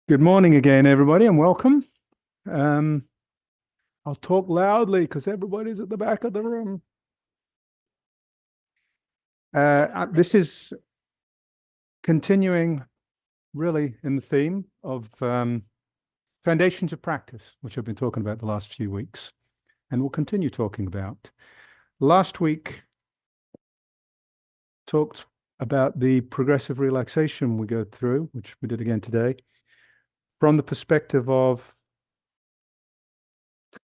Good morning again, everybody, and welcome. Um, I'll talk loudly because everybody's at the back of the room. This is continuing really in the theme of foundations of practice, which I've been talking about the last few weeks, and we'll continue talking about. Last week, talked about the progressive relaxation we go through, which we did again today, from the perspective of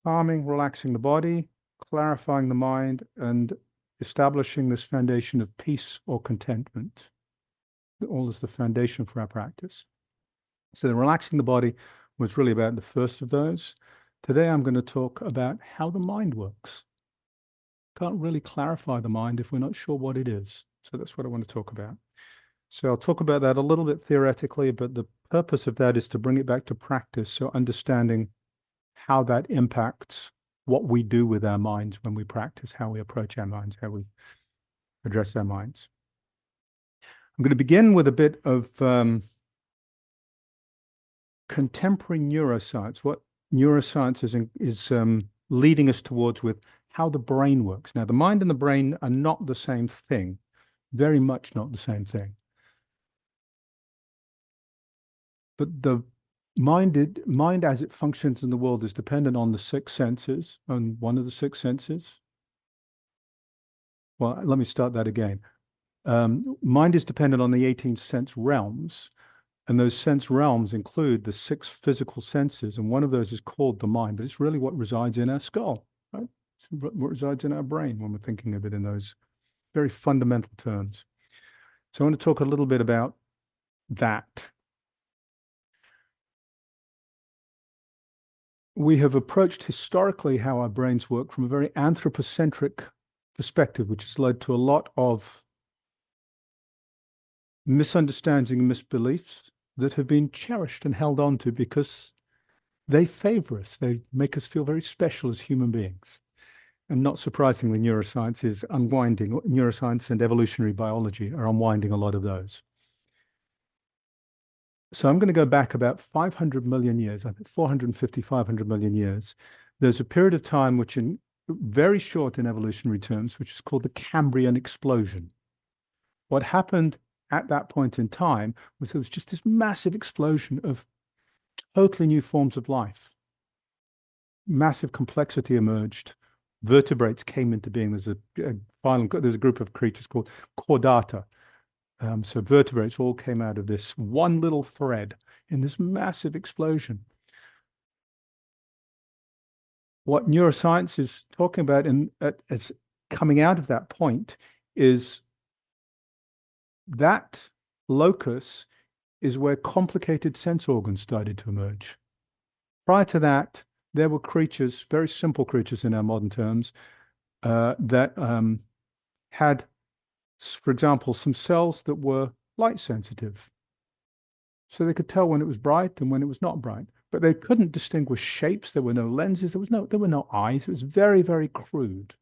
calming, relaxing the body, clarifying the mind, and establishing this foundation of peace or contentment. All is the foundation for our practice. So the relaxing the body was really about the first of those. Today I'm going to talk about how the mind works. Can't really clarify the mind if we're not sure what it is. So that's what I want to talk about. So I'll talk about that a little bit theoretically, but the purpose of that is to bring it back to practice. So understanding how that impacts what we do with our minds when we practice, how we approach our minds, how we address our minds. I'm going to begin with a bit of contemporary neuroscience, what neuroscience is leading us towards with how the brain works. Now, the mind and the brain are not the same thing, very much not the same thing. But the mind as it functions in the world is dependent on the six senses, on one of the six senses. Well, let me start that again. Mind is dependent on the 18 sense realms, and those sense realms include the six physical senses, and one of those is called the mind, but it's really what resides in our skull, right? It's what resides in our brain when we're thinking of it in those very fundamental terms. So I want to talk a little bit about that. We have approached historically how our brains work from a very anthropocentric perspective, which has led to a lot of misunderstanding and misbeliefs that have been cherished and held on to because they favor us. They make us feel very special as human beings. And not surprisingly, neuroscience is unwinding, neuroscience and evolutionary biology are unwinding a lot of those. So I'm going to go back about 500 million years, I think 450, 500 million years. There's a period of time which in very short in evolutionary terms, which is called the Cambrian explosion. What happened at that point in time was there was just this massive explosion of totally new forms of life. Massive complexity emerged. Vertebrates came into being. There's there's a group of creatures called chordata. So vertebrates all came out of this one little thread in this massive explosion. What neuroscience is talking about as coming out of that point is that locus is where complicated sense organs started to emerge. Prior to that, there were creatures, very simple creatures in our modern terms, that had, for example, some cells that were light sensitive. So they could tell when it was bright and when it was not bright. But they couldn't distinguish shapes. There were no lenses. There were no eyes. It was very, very crude.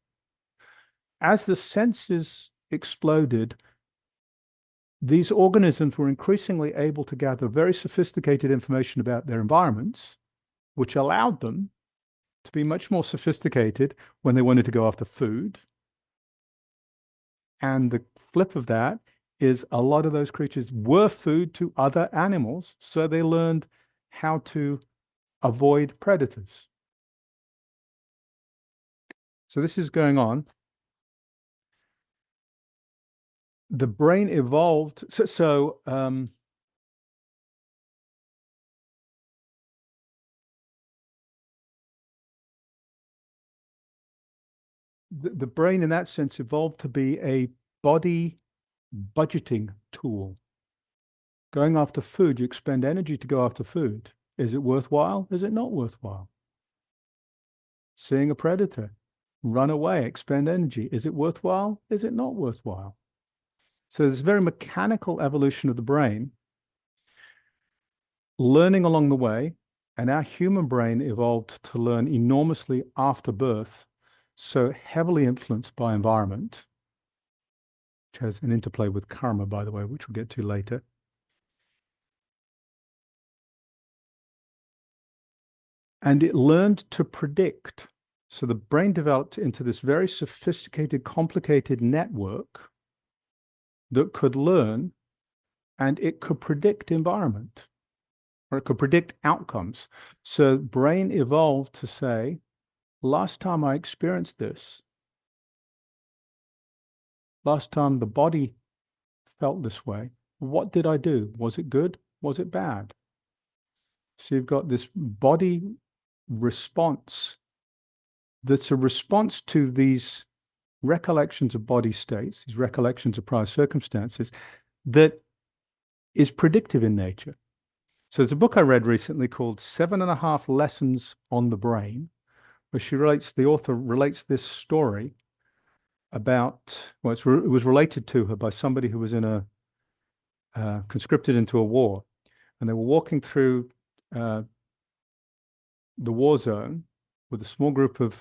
As the senses exploded, these organisms were increasingly able to gather very sophisticated information about their environments, which allowed them to be much more sophisticated when they wanted to go after food. And the flip of that is a lot of those creatures were food to other animals, so they learned how to avoid predators. So this is going on. The brain evolved. The brain, in that sense, evolved to be a body budgeting tool. Going after food, you expend energy to go after food. Is it worthwhile? Is it not worthwhile? Seeing a predator, run away, expend energy. Is it worthwhile? Is it not worthwhile? So there's a very mechanical evolution of the brain, learning along the way, and our human brain evolved to learn enormously after birth, so heavily influenced by environment, which has an interplay with karma, by the way, which we'll get to later. And it learned to predict. So the brain developed into this very sophisticated, complicated network that could learn, and it could predict environment, or it could predict outcomes. So brain evolved to say, last time I experienced this, last time the body felt this way, what did I do? Was it good? Was it bad? So you've got this body response that's a response to these recollections of body states, these recollections of prior circumstances, that is predictive in nature. So there's a book I read recently called 7.5 Lessons on the Brain, where the author relates this story about, well, it was related to her by somebody who was conscripted into a war. And they were walking through uh, the war zone with a small group of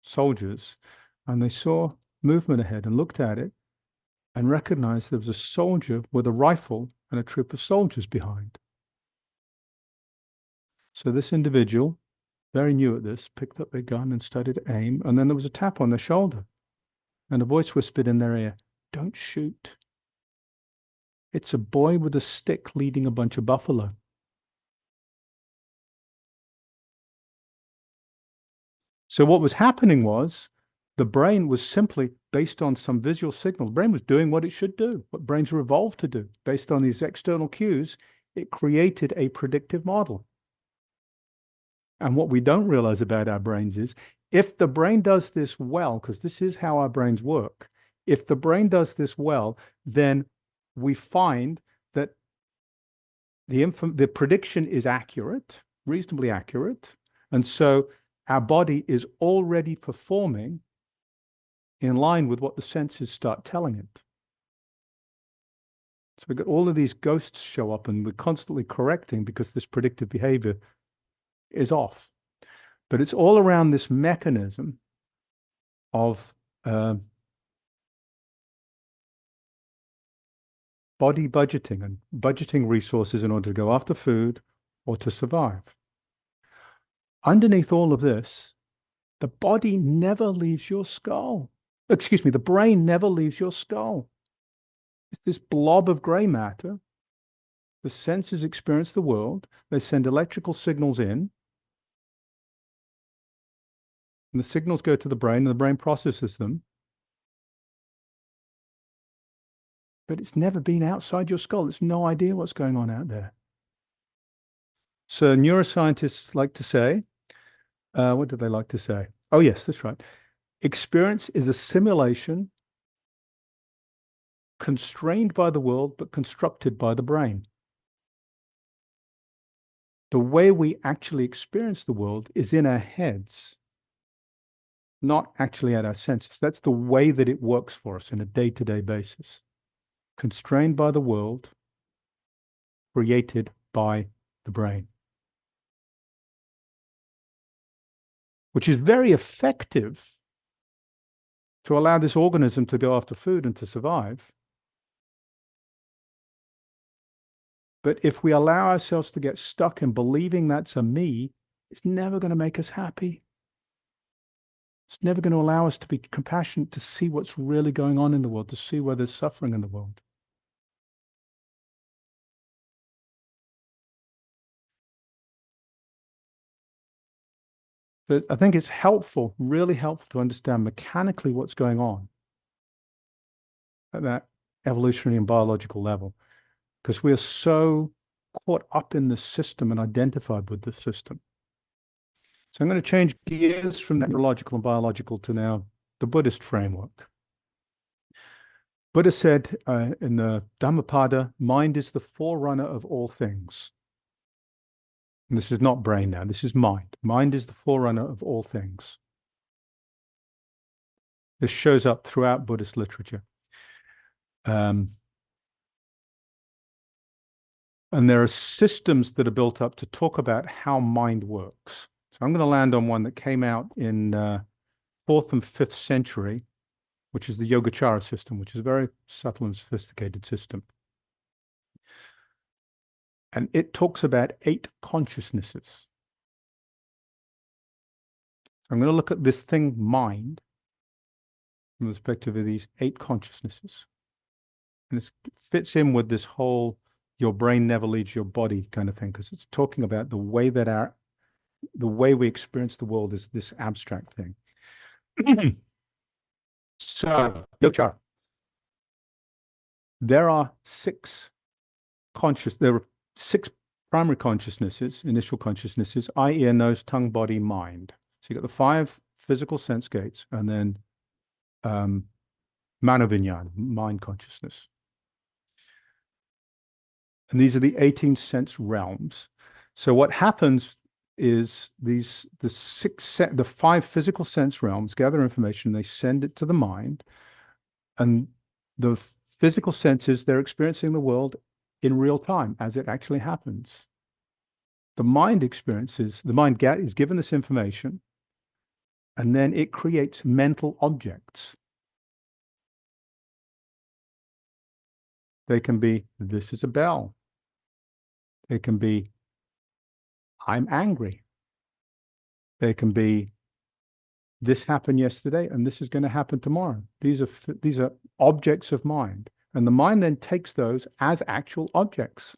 soldiers, and they saw movement ahead and looked at it and recognized there was a soldier with a rifle and a troop of soldiers behind. So this individual, very new at this, picked up their gun and started to aim, and then there was a tap on their shoulder, and a voice whispered in their ear, "Don't shoot. It's a boy with a stick leading a bunch of buffalo." So what was happening was the brain was simply based on some visual signal. The brain was doing what it should do, what brains are evolved to do. Based on these external cues, it created a predictive model. And what we don't realize about our brains is if the brain does this well, because this is how our brains work, if the brain does this well, then we find that the prediction is accurate, reasonably accurate. And so our body is already performing in line with what the senses start telling it. So we get all of these ghosts show up, and we're constantly correcting because this predictive behavior is off. But it's all around this mechanism of body budgeting and budgeting resources in order to go after food or to survive. Underneath all of this, the body never leaves your skull. Excuse me, the brain never leaves your skull. It's this blob of gray matter. The senses experience the world. They send electrical signals in, and the signals go to the brain, and the brain processes them. But it's never been outside your skull. It's no idea what's going on out there. So neuroscientists like to say, what do they like to say? Oh, yes, that's right. Experience is a simulation constrained by the world, but constructed by the brain. The way we actually experience the world is in our heads, not actually at our senses. That's the way that it works for us on a day-to-day basis. Constrained by the world, created by the brain. Which is very effective to allow this organism to go after food and to survive. But if we allow ourselves to get stuck in believing that's a me, it's never going to make us happy. It's never going to allow us to be compassionate, to see what's really going on in the world, to see where there's suffering in the world. But I think it's helpful, really helpful to understand mechanically what's going on at that evolutionary and biological level, because we are so caught up in the system and identified with the system. So I'm going to change gears from that neurological and biological to now the Buddhist framework. Buddha said in the Dhammapada, mind is the forerunner of all things. And this is not brain now, this is mind. Mind is the forerunner of all things. This shows up throughout Buddhist literature. And there are systems that are built up to talk about how mind works. So I'm going to land on one that came out in 4th and 5th century, which is the Yogacara system, which is a very subtle and sophisticated system. And it talks about 8 consciousnesses. I'm going to look at this thing, mind, from the perspective of these 8 consciousnesses. And it fits in with this whole your brain never leaves your body kind of thing, because it's talking about the way that the way we experience the world is this abstract thing. So, Yochar, there are there are 6 primary consciousnesses, initial consciousnesses: eye, ear, nose, tongue, body, mind. So you got the 5 physical sense gates, and then um, manovinyan, mind consciousness. And these are the 18 sense realms. So what happens is the 5 physical sense realms gather information, they send it to the mind, and the physical senses, they're experiencing the world in real time as it actually happens. The mind is given this information, and then it creates mental objects. They can be, this is a bell. They can be, I'm angry. They can be, this happened yesterday and this is going to happen tomorrow. These are objects of mind. And the mind then takes those as actual objects.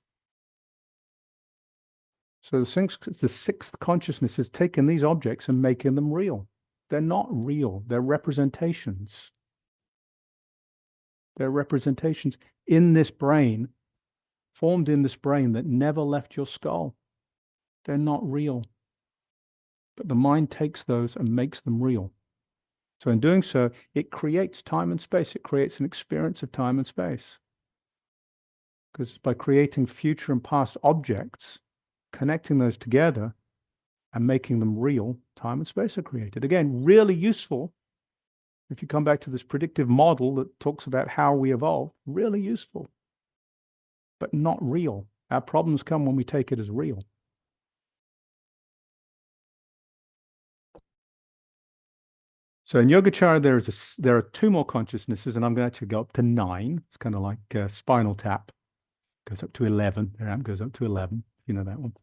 So the 6th consciousness is taking these objects and making them real. They're not real. They're representations. They're representations in this brain, formed in this brain that never left your skull. They're not real. But the mind takes those and makes them real. So in doing so, it creates time and space. It creates an experience of time and space. Because by creating future and past objects, connecting those together and making them real, time and space are created. Again, really useful. If you come back to this predictive model that talks about how we evolve, really useful, but not real. Our problems come when we take it as real. So in Yogacara, there are 2 more consciousnesses, and I'm going to actually go up to 9. It's kind of like Spinal Tap. Goes up to 11. The ramp goes up to 11. You know that one.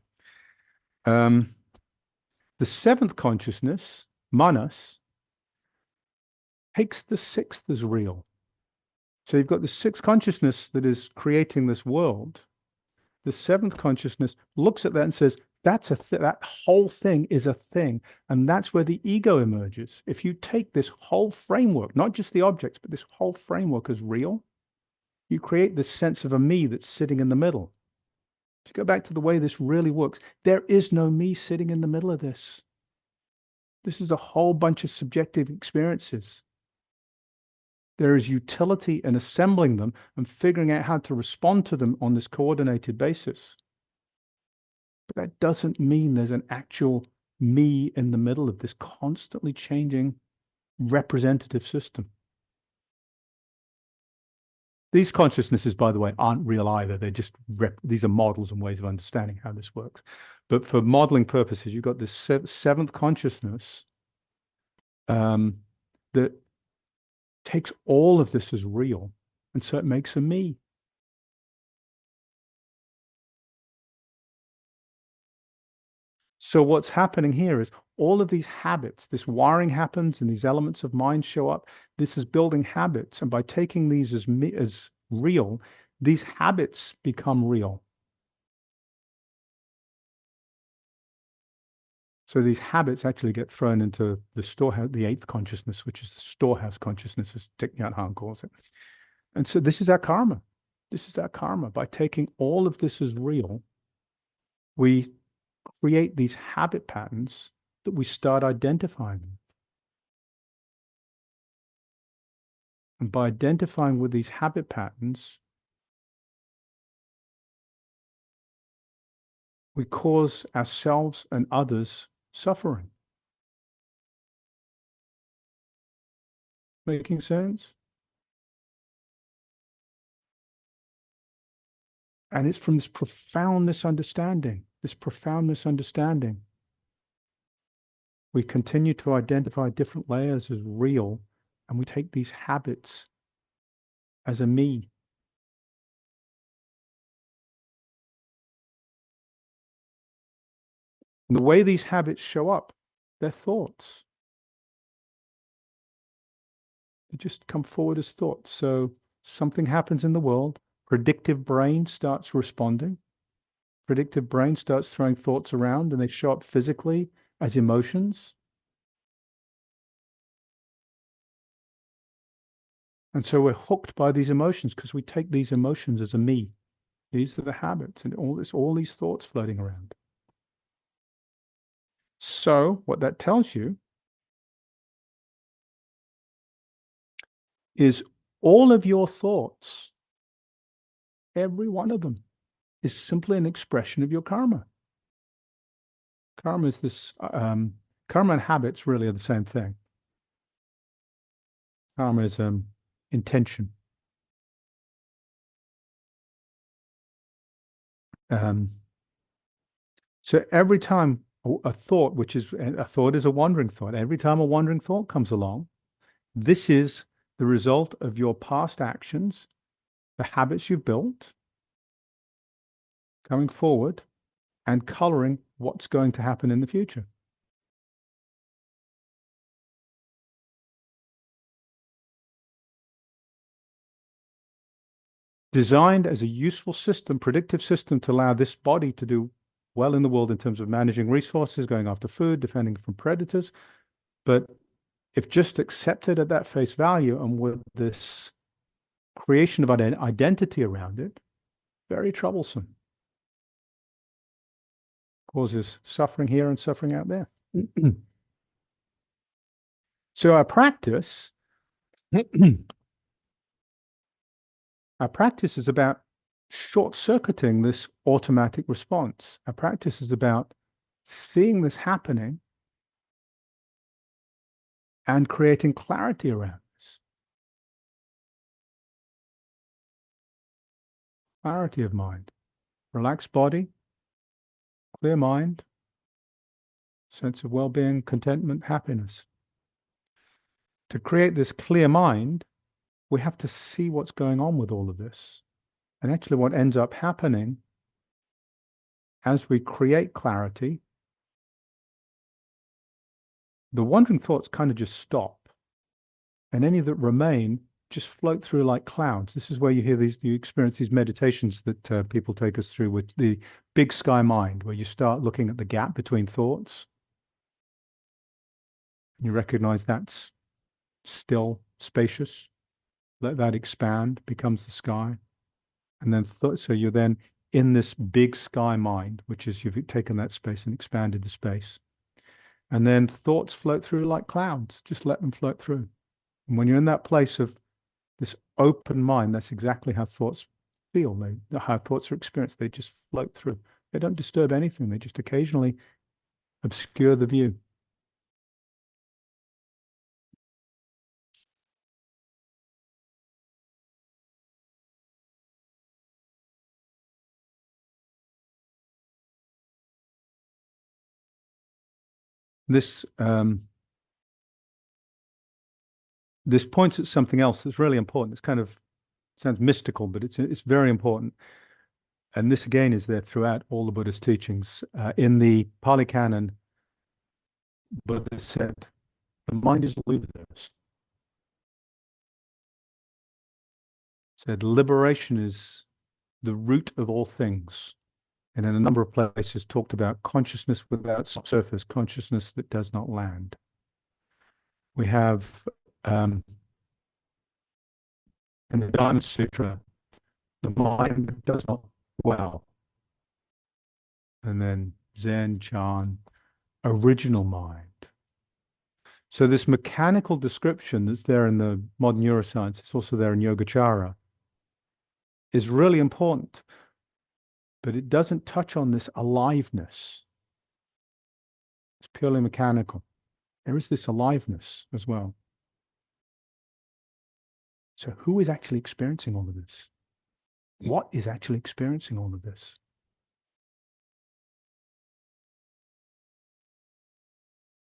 The 7th consciousness, Manas, takes the 6th as real. So you've got the 6th consciousness that is creating this world. The 7th consciousness looks at that and says, that whole thing is a thing. And that's where the ego emerges. If you take this whole framework, not just the objects, but this whole framework as real, you create this sense of a me that's sitting in the middle. To go back to the way this really works, there is no me sitting in the middle of this. This is a whole bunch of subjective experiences. There is utility in assembling them and figuring out how to respond to them on this coordinated basis. But that doesn't mean there's an actual me in the middle of this constantly changing representative system. These consciousnesses, by the way, aren't real either. They're just these are models and ways of understanding how this works. But for modeling purposes, you've got this 7th consciousness that takes all of this as real, and so it makes a me. So what's happening here is all of these habits, this wiring happens, and these elements of mind show up. This is building habits, and by taking these as real, these habits become real. So these habits actually get thrown into the storehouse, the 8th consciousness, which is the storehouse consciousness, as Thich Nhat Hanh calls it. And so this is our karma. This is our karma. By taking all of this as real, we create these habit patterns that we start identifying. And by identifying with these habit patterns, we cause ourselves and others suffering. Making sense? And it's from this profound misunderstanding, we continue to identify different layers as real, and we take these habits as a me. And the way these habits show up, they're thoughts. They just come forward as thoughts. So something happens in the world, predictive brain starts responding. Predictive brain starts throwing thoughts around and they show up physically as emotions. And so we're hooked by these emotions because we take these emotions as a me. These are the habits and all these thoughts floating around. So what that tells you is all of your thoughts, every one of them, is simply an expression of your karma. Karma is this, karma and habits really are the same thing. Karma is intention. Um, so every time a thought, which is a thought is a wandering thought, every time a wandering thought comes along, this is the result of your past actions, the habits you've built, coming forward and coloring what's going to happen in the future. Designed as a useful system, predictive system to allow this body to do well in the world in terms of managing resources, going after food, defending from predators. But if just accepted at that face value and with this creation of identity around it, very troublesome. Causes suffering here and suffering out there. So our practice, our practice is about short-circuiting this automatic response. Our practice is about seeing this happening and creating clarity around this. Clarity of mind, relaxed body, clear mind, sense of well-being, contentment, happiness. To create this clear mind, we have to see what's going on with all of this. And actually what ends up happening as we create clarity, the wandering thoughts kind of just stop. And any that remain just float through like clouds. This is where you experience these meditations that people take us through with the big sky mind, where you start looking at the gap between thoughts. And you recognize that's still spacious. Let that expand, becomes the sky. And then, so you're then in this big sky mind, which is you've taken that space and expanded the space. And then thoughts float through like clouds. Just let them float through. And when you're in that place of this open mind, that's exactly how thoughts feel. How thoughts are experienced. They just float through. They don't disturb anything. They just occasionally obscure the view. This this points at something else that's really important. It's kind of sounds mystical, but it's very important. And this again is there throughout all the Buddha's teachings. In the Pali Canon, Buddha said, "The mind is ludicrous." Said, "Liberation is the root of all things." And in a number of places talked about consciousness without surface, consciousness that does not land. We have in the Dharma Sutra, the mind that does not dwell. And then Zen, Chan, original mind. So this mechanical description that's there in the modern neuroscience, it's also there in Yogacara, is really important, but it doesn't touch on this aliveness. It's purely mechanical. There is this aliveness as well. So who is actually experiencing all of this? What is actually experiencing all of this?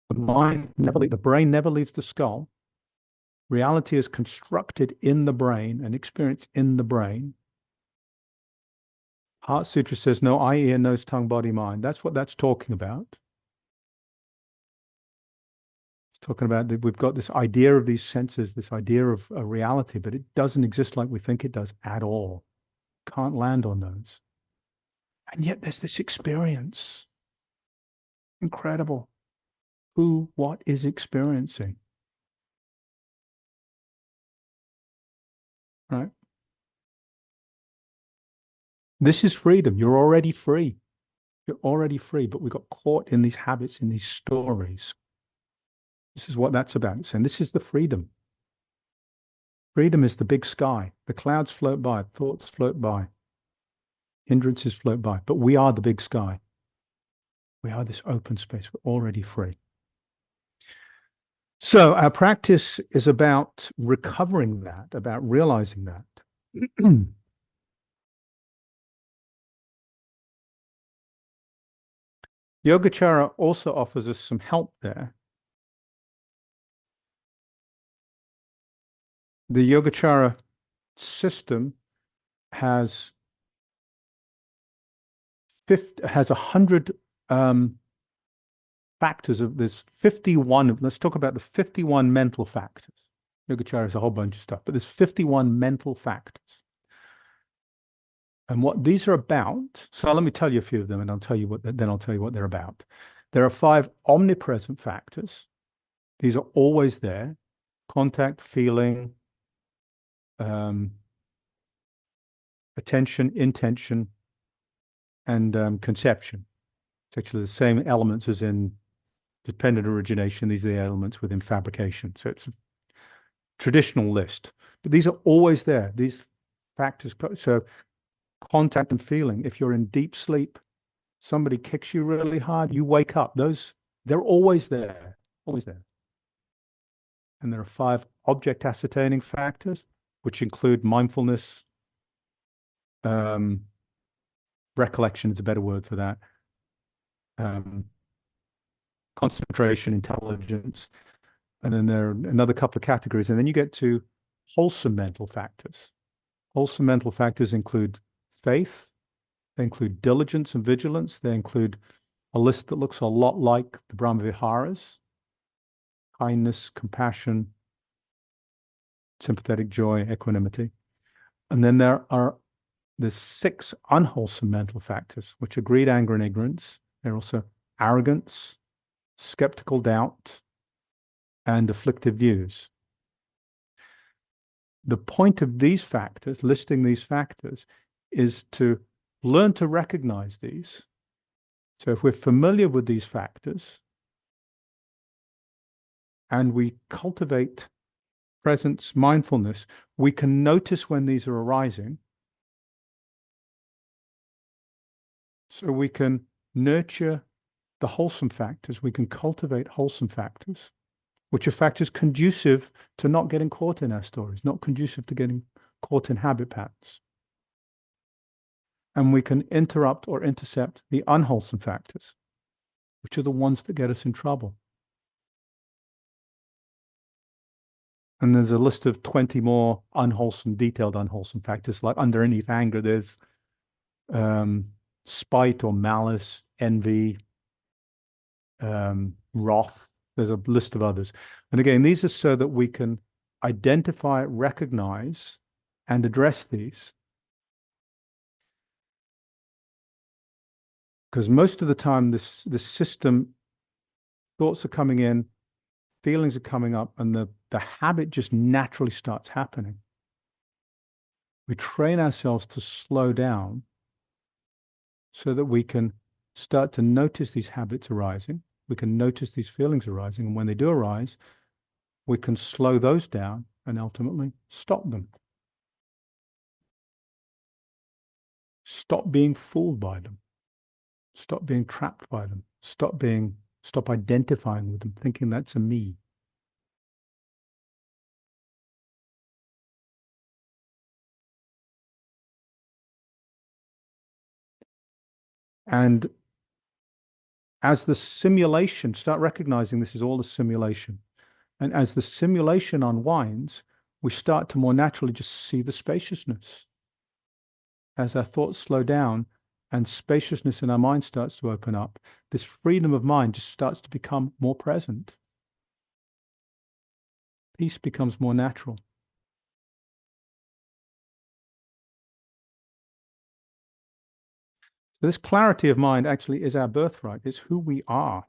The brain never leaves the skull. Reality is constructed in the brain and experienced in the brain. Heart Sutra says no eye, ear, nose, tongue, body, mind. That's what that's talking about. It's talking about that we've got this idea of these senses, this idea of a reality, but it doesn't exist like we think it does at all. Can't land on those. And yet there's this experience. Incredible. Who, what is experiencing, right? This is freedom. You're already free. You're already free, but we got caught in these habits, in these stories. This is what that's about. And this is the freedom. Freedom is the big sky. The clouds float by, thoughts float by, hindrances float by, but we are the big sky. We are this open space. We're already free. So our practice is about recovering that, about realizing that. Yogacara also offers us some help there. The Yogacara system has 100 factors of there's 51. Let's talk about the 51 mental factors. Yogacara is a whole bunch of stuff, but there's 51 mental factors. And what these are about, so let me tell you a few of them, and I'll tell you what they're about. There are 5 omnipresent factors. These are always there: contact, feeling, attention, intention, and conception. It's actually the same elements as in dependent origination. These are the elements within fabrication. So it's a traditional list, but these are always there. These factors. So contact and feeling. If you're in deep sleep, somebody kicks you really hard, you wake up. They're always there, always there. And there are 5 object ascertaining factors, which include mindfulness. Recollection is a better word for that. Concentration, intelligence, and then there are another couple of categories. And then you get to wholesome mental factors. Wholesome mental factors include faith, they include diligence and vigilance, they include a list that looks a lot like the Brahma Viharas: kindness, compassion, sympathetic joy, equanimity. And then there are the 6 unwholesome mental factors, which are greed, anger, and ignorance. They're also arrogance, skeptical doubt, and afflictive views. The point of these factors, listing these factors, is to learn to recognize these. So if we're familiar with these factors and we cultivate presence, mindfulness, we can notice when these are arising. So we can nurture the wholesome factors, we can cultivate wholesome factors, which are factors conducive to not getting caught in our stories, not conducive to getting caught in habit patterns. And we can interrupt or intercept the unwholesome factors, which are the ones that get us in trouble. And there's a list of 20 more detailed unwholesome factors. Like underneath anger, there's spite or malice, envy, wrath. There's a list of others. And again, these are so that we can identify, recognize, and address these. Because most of the time, this system, thoughts are coming in, feelings are coming up, and the habit just naturally starts happening. We train ourselves to slow down so that we can start to notice these habits arising. We can notice these feelings arising. And when they do arise, we can slow those down and ultimately stop them. Stop being fooled by them. Stop being trapped by them. Stop identifying with them, thinking that's a me. And as the simulation, start recognizing this is all a simulation. And as the simulation unwinds, we start to more naturally just see the spaciousness. As our thoughts slow down and spaciousness in our mind starts to open up, this freedom of mind just starts to become more present. peace becomes more natural. This clarity of mind actually is our birthright. It's who we are.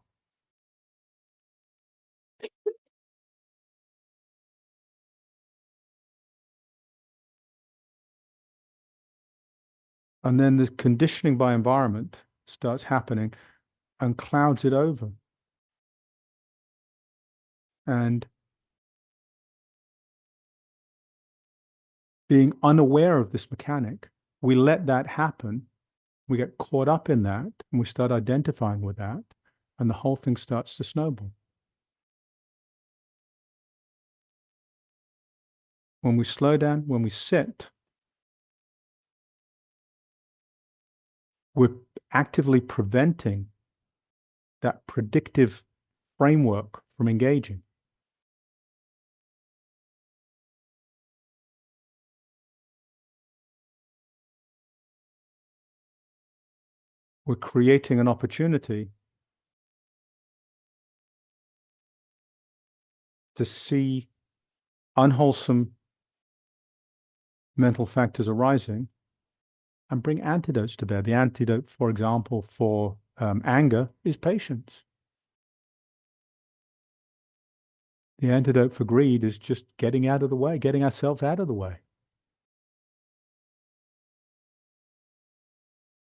And then the conditioning by environment starts happening and clouds it over. And being unaware of this mechanic, we let that happen. We get caught up in that and we start identifying with that. And the whole thing starts to snowball. When we slow down, when we sit, we're actively preventing that predictive framework from engaging. We're creating an opportunity to see unwholesome mental factors arising and bring antidotes to bear. The antidote, for example, for anger is patience. The antidote for greed is just getting out of the way, getting ourselves out of the way.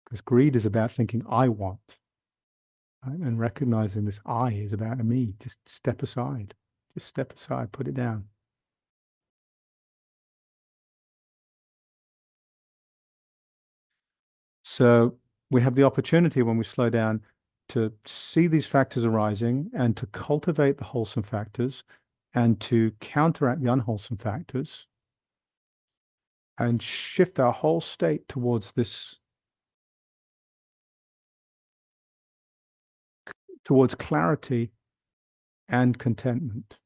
Because greed is about thinking, I want. Right? And recognizing this I is about me. Just step aside. Just step aside, put it down. So we have the opportunity when we slow down to see these factors arising and to cultivate the wholesome factors and to counteract the unwholesome factors and shift our whole state towards this, towards clarity and contentment.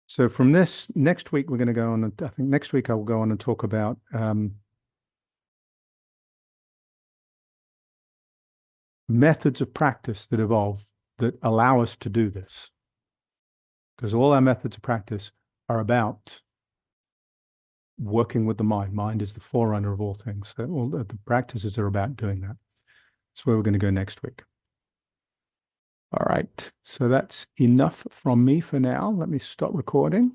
So from this, next week we're going to go on, and I think next week I will go on and talk about methods of practice that evolve that allow us to do this. Because all our methods of practice are about working with the mind. Mind is the forerunner of all things. So all the practices are about doing that. That's where we're going to go next week. All right. So that's enough from me for now. Let me stop recording.